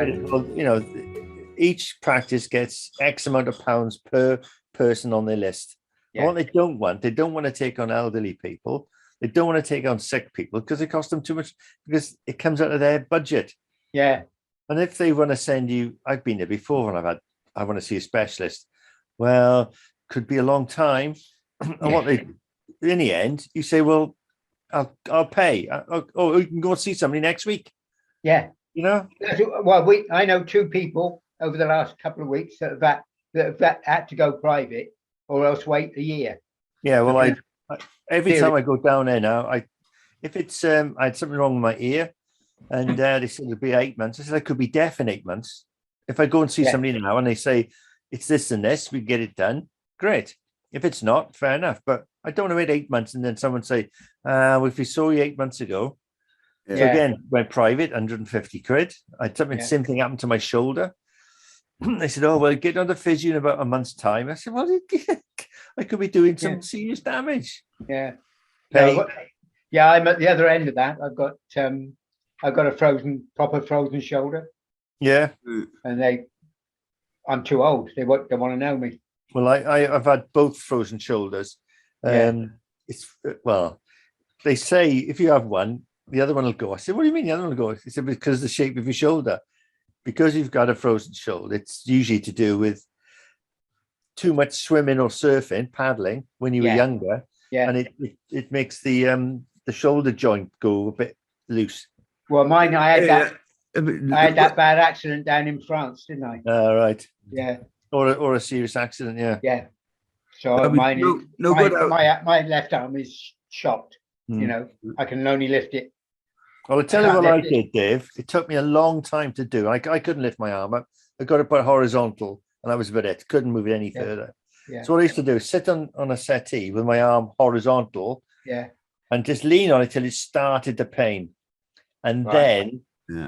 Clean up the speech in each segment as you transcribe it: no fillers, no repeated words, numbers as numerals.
Well, each practice gets X amount of pounds per person on their list. And what they don't want to take on elderly people. They don't want to take on sick people because it costs them too much, because it comes out of their budget. Yeah. And if they want to send you, I've been there before and I want to see a specialist. Well, could be a long time. And what they, in the end, you say, well, I'll pay. Oh, you can go and see somebody next week. Yeah. Well, I know two people over the last couple of weeks that have had to go private or else wait a year. Yeah, well, every time I go down there now, if it's I had something wrong with my ear, and they said it'd be 8 months. I said I could be deaf in 8 months. If I go and see somebody now and they say it's this and this, we get it done. Great. If it's not, fair enough. But I don't want to wait 8 months and then someone say, well, if we saw you 8 months ago. So again, went private, 150 quid. I had same thing happened to my shoulder. They said, oh, well, get on the physio in about a month's time. I said, well, I could be doing some serious damage. Yeah. I'm at the other end of that. I've got a proper frozen shoulder. Yeah. And I'm too old. They want to know me. Well, I've had both frozen shoulders. They say if you have one, the other one will go. I said, what do you mean the other one will go? He said, because of the shape of your shoulder. Because you've got a frozen shoulder, it's usually to do with too much swimming or surfing, paddling when you were younger. Yeah. And it makes the shoulder joint go a bit loose. Well, mine, I had that bad accident down in France, didn't I? Right. Yeah. Or a serious accident, yeah. Yeah. So my left arm is shot. I can only lift it. Well, I tell you what I did, Dave. It took me a long time to do. I couldn't lift my arm up. I got it put horizontal, and that was about it. Couldn't move it any further. Yeah. So what I used to do is sit on a settee with my arm horizontal, and just lean on it till it started the pain, and then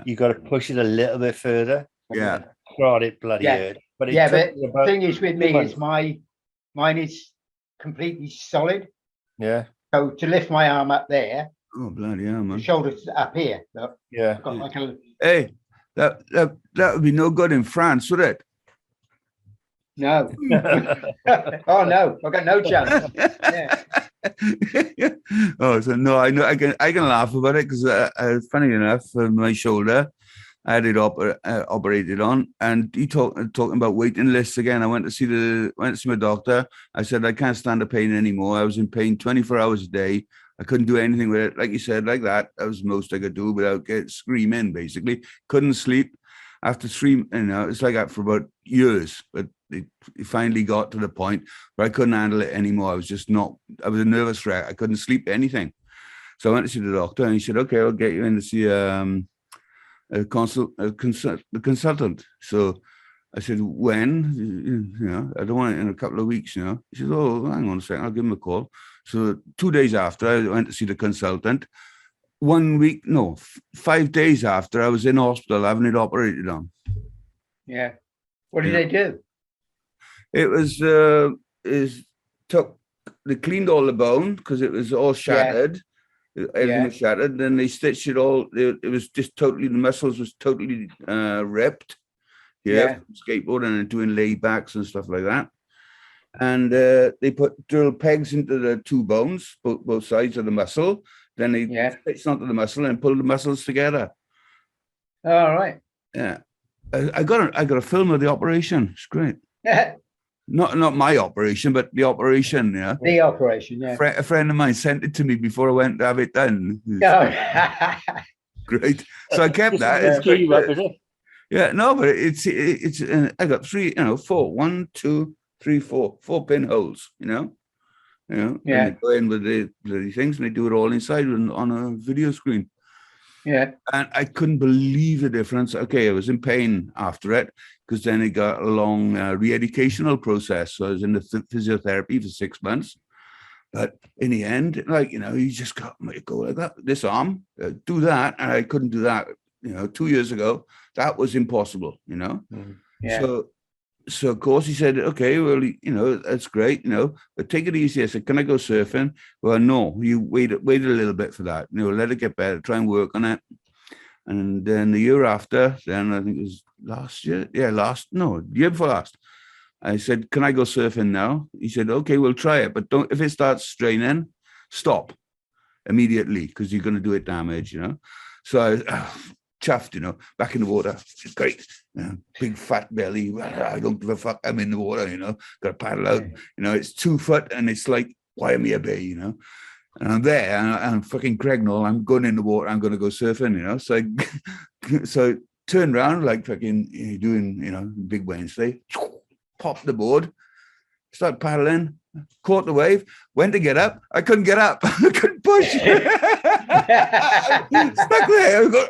you got to push it a little bit further. Yeah, God, it bloody hurt. But the thing is with me is mine is completely solid. Yeah. So to lift my arm up there. Oh bloody hell, man! The shoulders up here. Look. Yeah. Hey, that would be no good in France, would it? No. Oh no, I've got no chance. Oh, so no, I know I can laugh about it because funny enough, my shoulder, I had it operated on, and he talking about waiting lists again. I went to see my doctor. I said I can't stand the pain anymore. I was in pain 24 hours a day. I couldn't do anything with it. Like you said, like that. That was the most I could do without screaming, basically. Couldn't sleep. After it's like that for about years. But it finally got to the point where I couldn't handle it anymore. I was a nervous wreck. I couldn't sleep anything. So I went to see the doctor and he said, okay, I'll get you in to see a consultant. So I said, when? I don't want it in a couple of weeks, He said, oh, hang on a second, I'll give him a call. So 2 days after, I went to see the consultant. 5 days after, I was in hospital having it operated on. Yeah. What did they do? It was, they cleaned all the bone because it was all shattered. Everything was shattered. Then they stitched it all. It was just totally, the muscles was totally ripped. Skateboarding and doing laybacks and stuff like that. And they drill pegs into the two bones, both sides of the muscle. Then they stitched onto the muscle and pull the muscles together. All right. Yeah, I got a film of the operation. It's great. Not my operation, but the operation. Yeah. The operation. Yeah. A friend of mine sent it to me before I went to have it done. Great. So I kept that. Yeah, no, but it's I got three, 4, 1, 2, 3, 4 pinholes, and they go in with the bloody things and they do it all inside on a video screen. Yeah. And I couldn't believe the difference. Okay, I was in pain after it because then it got a long re-educational process. So I was in the physiotherapy for 6 months. But in the end, you just go like that. This arm, do that. And I couldn't do that. 2 years ago, that was impossible, Yeah. So of course he said, okay, well, that's great, but take it easy. I said, can I go surfing? Well, no, you wait a little bit for that, let it get better, try and work on it. And then the year after, then I think it was year before last, I said, can I go surfing now? He said, okay, we'll try it. But don't, if it starts straining, stop immediately, because you're going to do it damage, you know? So I chuffed, you know, back in the water. Great. Big fat belly. I don't give a fuck. I'm in the water, you know, got to paddle out. You know, it's 2 foot and it's like Waimea Bay, you know? And I'm there and I'm fucking Cregnall. I'm going in the water. I'm going to go surfing, you know? So turned around like fucking doing, you know, big Wednesday. Popped the board, started paddling, caught the wave, went to get up. I couldn't get up. I couldn't push. Stuck there. I go,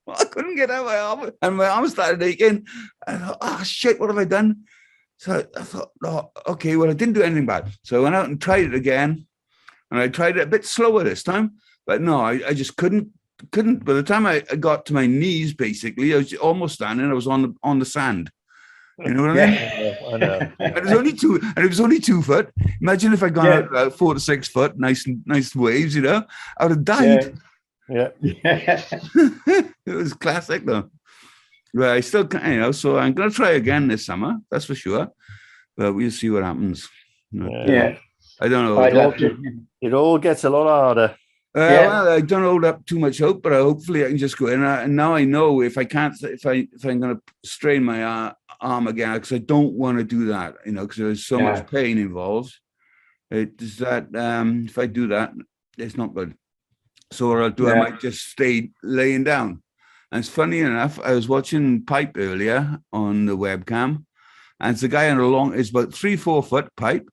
I couldn't get out my arm. And my arm started aching. I thought, oh, shit, what have I done? So I thought, oh, okay, well, I didn't do anything bad. So I went out and tried it again. And I tried it a bit slower this time. But no, I just couldn't. By the time I got to my knees, basically, I was almost standing. I was on the sand. You know what I mean? I know. And it was only 2 foot. Imagine if I'd gone out about 4 to 6 foot, nice waves, you know, I would have died. Yeah. It was classic though. But I still can't, you know, so I'm going to try again this summer, that's for sure. But we'll see what happens. Yeah. I don't know. It all gets a lot harder. Well, I don't hold up too much hope, but hopefully I can just go in. And now I know if I'm going to strain my arm again, because I don't want to do that, you know, because there's so much pain involved. It's that if I do that, it's not good. So what I'll do, I might just stay laying down. And it's funny enough, I was watching pipe earlier on the webcam, and it's a guy on it's about 3-4 foot pipe,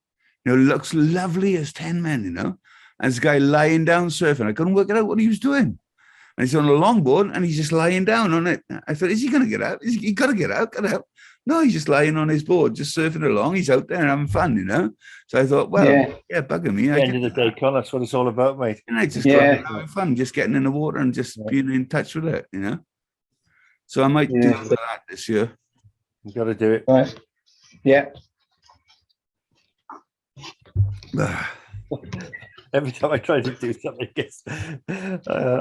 you know, looks lovely as 10 men, you know. And this guy lying down surfing. I couldn't work it out what he was doing. And he's on a longboard and he's just lying down on it. I thought, is he going to get out? He got to get out. Got to help. No, he's just lying on his board, just surfing along. He's out there and having fun, you know. So I thought, well, bugger me. At the end of the day, Con, that's what it's all about, mate. And I just having fun, just getting in the water and just being in touch with it, you know. So I might do that this year. You got to do it. Right. Yeah. Every time I try to do something,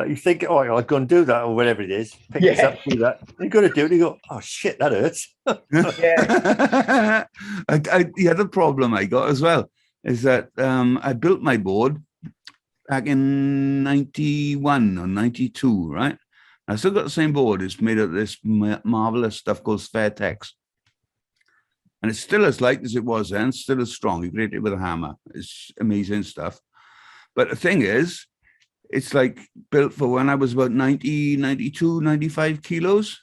you think, oh, I'll go and do that or whatever it is. Pick this up, do that. You're going to do it. And you go, oh, shit, that hurts. Yeah. The other problem I got as well is that I built my board back in 91 or 92, right? I still got the same board. It's made of this marvelous stuff called Sphairtex. And it's still as light as it was then, still as strong. You create it with a hammer. It's amazing stuff. But the thing is, it's like built for when I was about 90, 92, 95 kilos.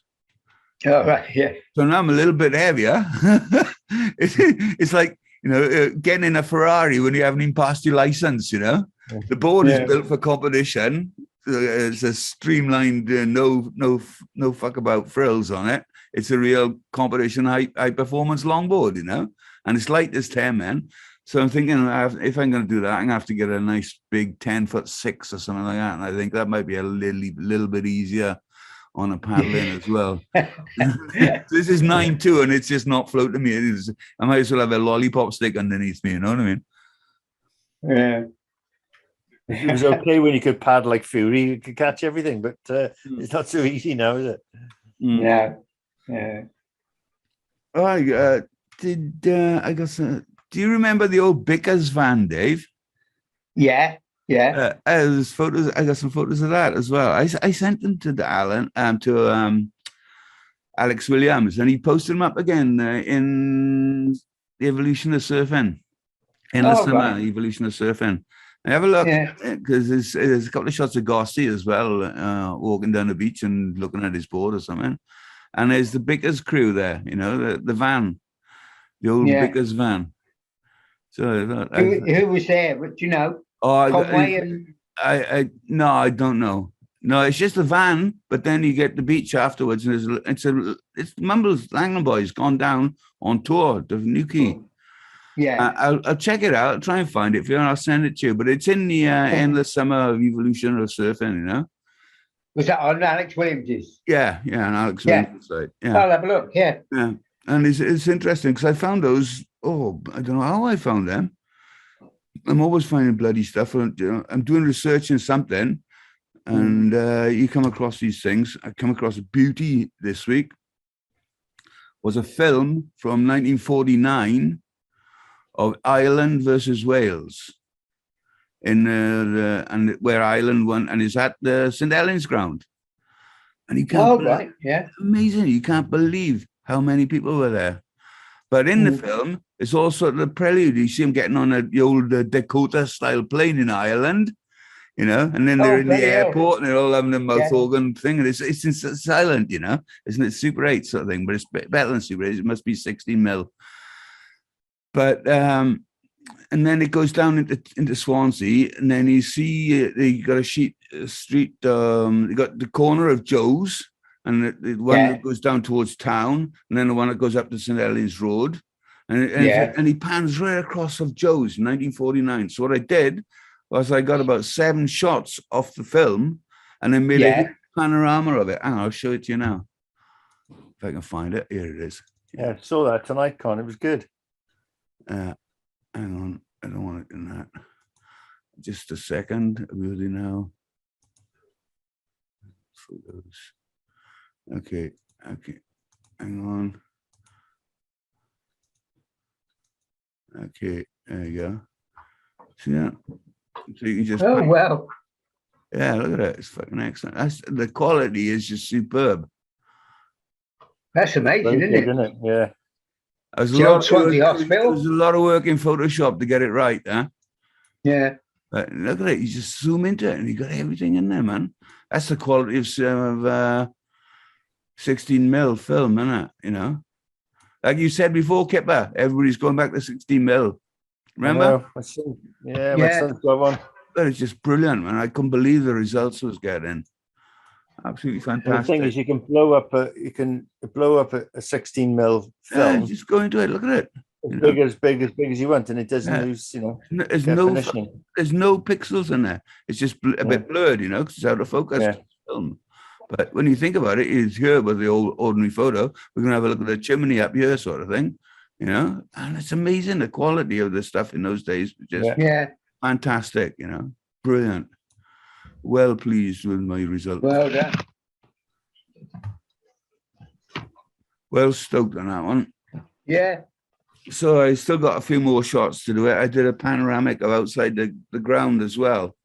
Oh, right, yeah. So now I'm a little bit heavier. It's like, you know, getting in a Ferrari when you haven't even passed your license, you know. The board is built for competition. It's a streamlined, no fuck about frills on it. It's a real competition, high performance longboard, you know, and it's light as 10 men. So I'm thinking, if I'm going to do that, I'm going to have to get a nice big 10'6" or something like that. And I think that might be a little bit easier on a paddling as well. This is 9.2 and it's just not floating me. I might as well have a lollipop stick underneath me, you know what I mean? Yeah. It was okay when you could paddle like Fury, you could catch everything, but it's not so easy now, is it? Yeah. Yeah. Oh, I guess. Do you remember the old Bickers van, Dave? Yeah. Yeah. There's photos. I got some photos of that as well. I sent them to Alex Williams, and he posted them up again in the Evolution of Surfing. In the summer, Evolution of Surfing. Have a look, because there's a couple of shots of Gossy as well, walking down the beach and looking at his board or something. And there's the Bickers crew there, you know, the van, the old Bickers van. So who was there? Do you know? Oh, Conway and... no, I don't know. No, it's just a van, but then you get the beach afterwards, and it's Mumbles Langland Boys gone down on tour to Newquay. Yeah, I'll check it out. I'll try and find it for you, and I'll send it to you. But it's in the endless summer of evolution of surfing, you know. Was that on Alex Williams's? Yeah, on Alex Williams' site. Yeah, I'll have a look. Yeah, and it's interesting because I found those. Oh, I don't know how I found them. I'm always finding bloody stuff. I'm doing research in something, And you come across these things. I come across a beauty this week. Was a film from 1949 of Ireland versus Wales, and where Ireland won, and is at the St Helens ground. And you can't, right, yeah, amazing. You can't believe how many people were there. But in the film, it's also the prelude. You see them getting on the old Dakota-style plane in Ireland, you know, and then they're in the airport and they're all having a mouth organ thing, and it's silent, you know, isn't it? Super 8 sort of thing, but it's better than Super 8. It must be 16 mil. But and then it goes down into Swansea, and then you see they got a street. You got the corner of Joe's, and the one that goes down towards town, and then the one that goes up to St Helens Road, and he pans right across of Joe's in 1949. So what I did was I got about 7 shots off the film, and then made a panorama of it. And I'll show it to you now if I can find it. Here it is. Yeah, I saw that tonight, Con. It was good. Hang on, I don't want it in that. Just a second. Really now. Photos. Okay. Hang on. Okay, there you go. See that? So you can just. Oh wow. Yeah, look at that. It's fucking excellent. The quality is just superb. That's amazing, isn't it? Yeah. There's a lot of work in Photoshop to get it right, huh? Yeah. But look at it. You just zoom into it and you got everything in there, man. That's the quality of 16 mil film, isn't it? You know, like you said before, Kipper, everybody's going back to 16 mil. Remember? My son's got one. But it's just brilliant, man. I couldn't believe the results I was getting. Absolutely fantastic. The thing is, you can blow up a 16 mil film. Yeah, just go into it. Look at it. As big as you want, and it doesn't lose, you know. There's no pixels in there. It's just a bit blurred, you know, because it's out of focus film. But when you think about it, it's here with the old ordinary photo. We're gonna have a look at the chimney up here, sort of thing, you know. And it's amazing the quality of the stuff in those days. Just fantastic, you know, brilliant. Well pleased with my result. Well done. Well stoked on that one. Yeah. So I still got a few more shots to do it. I did a panoramic of outside the ground as well,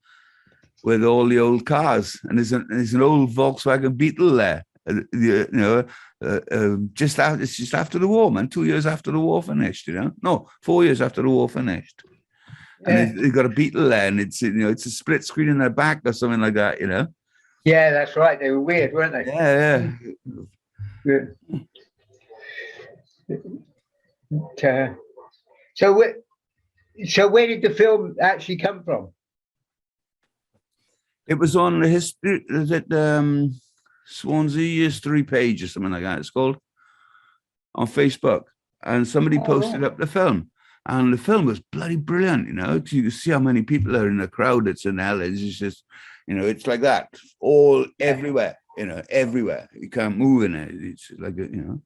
with all the old cars. And there's an old Volkswagen Beetle there. You know, it's just after the war, man. 2 years after the war finished. You know, no, 4 years after the war finished. And they've got a Beetle there, and it's, you know, it's a split screen in the back or something like that, you know. Yeah, that's right. They were weird, weren't they? Yeah. Good. So where did the film actually come from? It was on the history. Is it Swansea history page or something like that? It's called, on Facebook, and somebody posted up the film. And the film was bloody brilliant, you know, because you can see how many people are in the crowd. It's in Helens. It's just, you know, it's like that, all everywhere, you know, everywhere. You can't move in it. It's like, you know,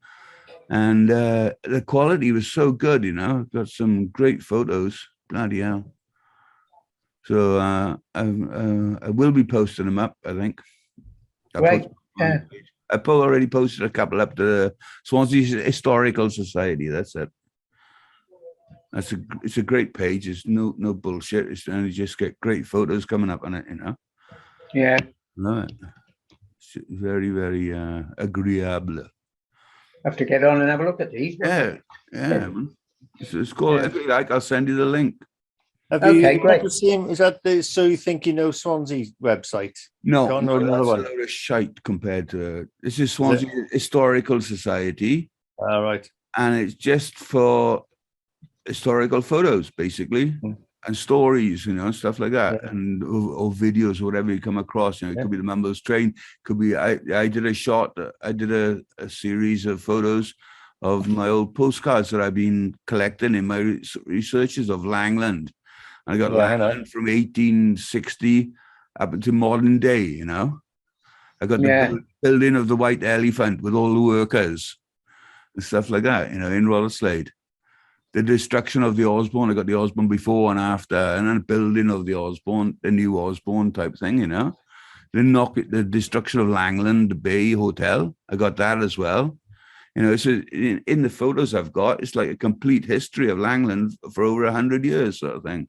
and the quality was so good, you know. Got some great photos, bloody hell. So I will be posting them up, I think. I already posted a couple up to the Swansea Historical Society. That's it. It's a great page. It's no bullshit. And you just get great photos coming up on it, you know. Yeah. Love it. It's very, very agreeable. Have to get on and have a look at these. Yeah. It's called. If you like, I'll send you the link. Great. Is that the So You Think You Know Swansea website? No, that's another one. A load of shite compared to this is Swansea Historical Society. All right. And it's just for historical photos, basically, and stories, you know, and stuff like that, and or videos or whatever you come across. You know, it could be the Mumbles Train. Could be I did a series of photos of my old postcards that I've been collecting in my researches of Langland. I got Langland from 1860 up to modern day. You know, I got the building of the White Elephant with all the workers and stuff like that. You know, in Rollerslade. The destruction of the Osborne, I got the Osborne before and after, and then building of the Osborne, the new Osborne type thing, you know. the destruction of Langland Bay Hotel. I got that as well. You know, so in the photos I've got, it's like a complete history of Langland for over 100 years, sort of thing.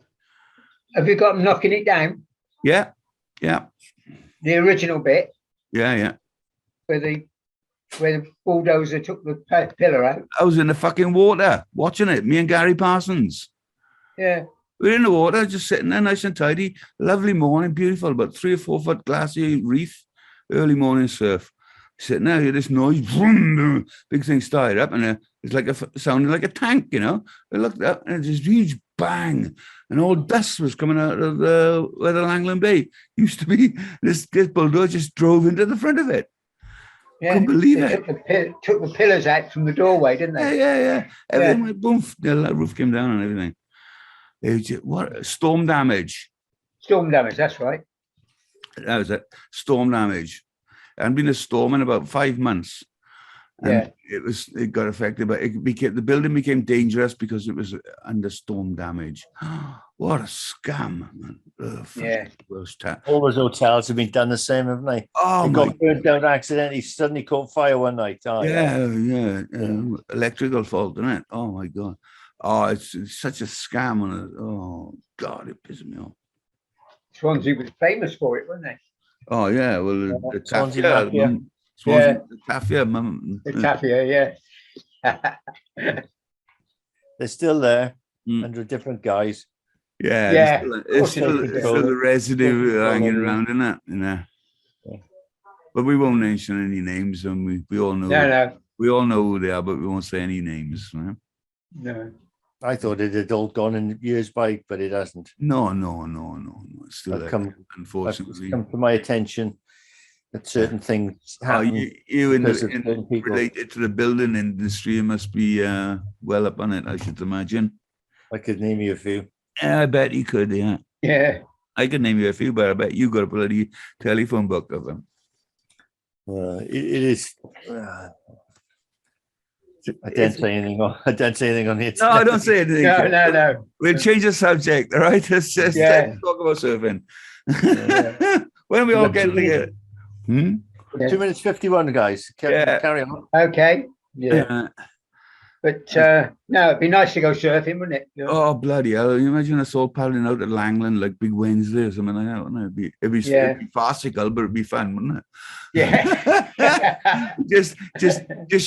Have you got them knocking it down? Yeah, yeah, The original bit yeah. where the bulldozer took the pillar out. I was in the fucking water watching it. Me and Gary Parsons. Yeah. We're in the water, just sitting there, nice and tidy. Lovely morning, beautiful, about 3 or 4 foot glassy reef, early morning surf. Sitting there, hear this noise, vroom, big thing started up, and it's like sounded like a tank, you know. I looked up, and it's this huge bang, and all dust was coming out of where the Langland Bay used to be. This bulldozer just drove into the front of it. Yeah, couldn't believe they it. took the pillars out from the doorway, didn't they? Yeah. Everything went boom. The roof came down and everything. What storm damage? Storm damage. That's right. That was it. Storm damage. I'd been a storm in about 5 months. And it got affected, but the building became dangerous because it was under storm damage. What a scam, man. Worst all those hotels have been done the same, haven't they? Oh, they got burned down accidentally, suddenly caught fire one night. Electrical fault, isn't it? Oh my God. Oh, it's such a scam. Oh God, it pisses me off. Swansea was famous for it, wasn't they? Oh yeah, well, the Swansea Tafia, the Tafia, they're still there under different guys. It's still the residue hanging around, isn't it? You know. Yeah. But we won't mention any names, and we all know. We all know who they are, but we won't say any names. Right? No. I thought it had all gone in years by, but it hasn't. No. It's still there, unfortunately. It's come to my attention that certain things happen. You related to the building industry, you must be well up on it, I should imagine. I could name you a few. Yeah, I bet you could, yeah. Yeah. I could name you a few, but I bet you got a bloody telephone book of them. It is... I don't say anything on the internet. No, I don't say anything. No. We'll change the subject, all right? Let's just talk about surfing. When are we all getting together? 2 minutes 51, guys. Carry on. Okay. Yeah. But no, it'd be nice to go surfing, wouldn't it? Oh, bloody hell. You imagine us all paddling out at Langland like Big Wednesday or something like that, wouldn't it? It'd be farcical, but it'd be fun, wouldn't it? Yeah. just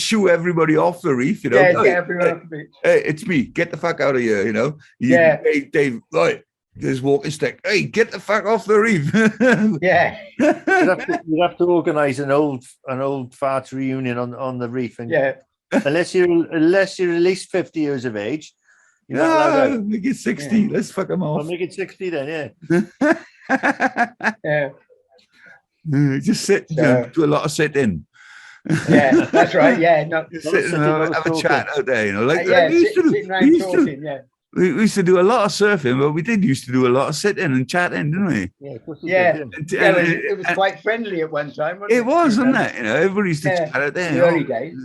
shoo everybody off the reef, you know. Yeah, get everyone off the beach. Hey, it's me. Get the fuck out of here, you know. Hey, Dave, right. There's walking stick. Hey, get the fuck off the reef. Yeah. You'd have to organise an old farts reunion on the reef, and unless you're at least 50 years of age, you're not allowed out. Make it 60. Yeah. Let's fuck them off. I'll make it 60 then, Just sit. Do a lot of sitting. Yeah, that's right. Yeah, sit and have a chat out there, you know. Like we used to do a lot of surfing, but we did used to do a lot of sitting and chatting, didn't we? It was quite friendly at one time, wasn't it? It was, wasn't it? You know, everybody used to chat out there. In the early days.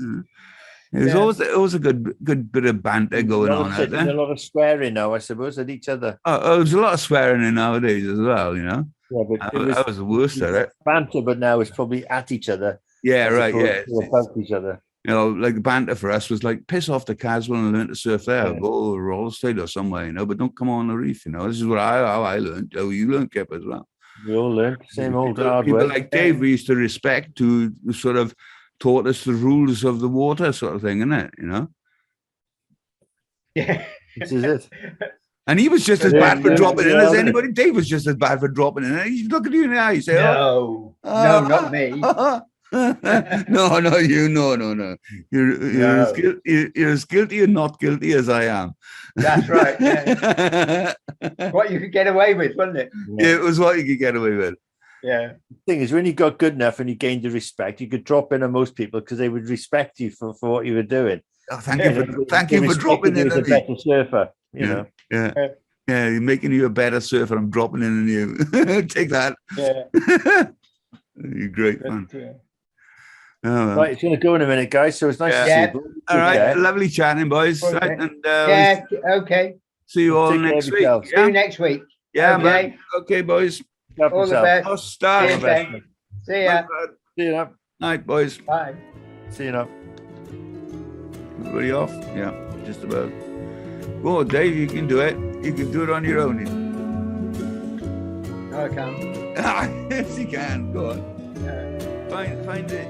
It was always a good bit of banter going on out there. A lot of swearing now, I suppose, at each other. Oh, there's a lot of swearing in nowadays as well, you know. Yeah, but I was the worst at it. Banter, but now it's probably at each other. Yeah, right. Yeah, about each other. You know, like the banter for us was like piss off the Caswell and learn to surf there, go to Royal State or somewhere, you know, but don't come on the reef, you know. This is how I learned. How you learned, Kip, as well. We all learned same old hard people way. Like Dave, we used to respect, to sort of taught us the rules of the water, sort of thing, isn't it? You know. Yeah, this is it. And he was just as bad for dropping in as anybody. Dave was just as bad for dropping in. He's looking at you in the eye. You say, no, not me. No, you. No. You're as guilty or not guilty as I am. That's right. Yeah. What you could get away with, wasn't it? Yeah, it was what you could get away with. Yeah. The thing is, when you got good enough and you gained the respect, you could drop in on most people because they would respect you for what you were doing. Oh, thank you for dropping in. As a better surfer, you know. Yeah. You're making you a better surfer. I'm dropping in on you. Take that. Yeah. You're great, man. Right, it's going to go in a minute, guys. So it's nice to see you. All right, lovely chatting, boys. Okay. Right, and, okay. See you all next week. See you next week. Yeah, man. Okay, boys. All the best. I'll start. See ya. See you now. Night, boys. Bye. See you now. Everybody off? Yeah, just about. Go on, Dave, you can do it. You can do it on your own. No, I can't. Yes, you can. Go on. Yeah. Find it.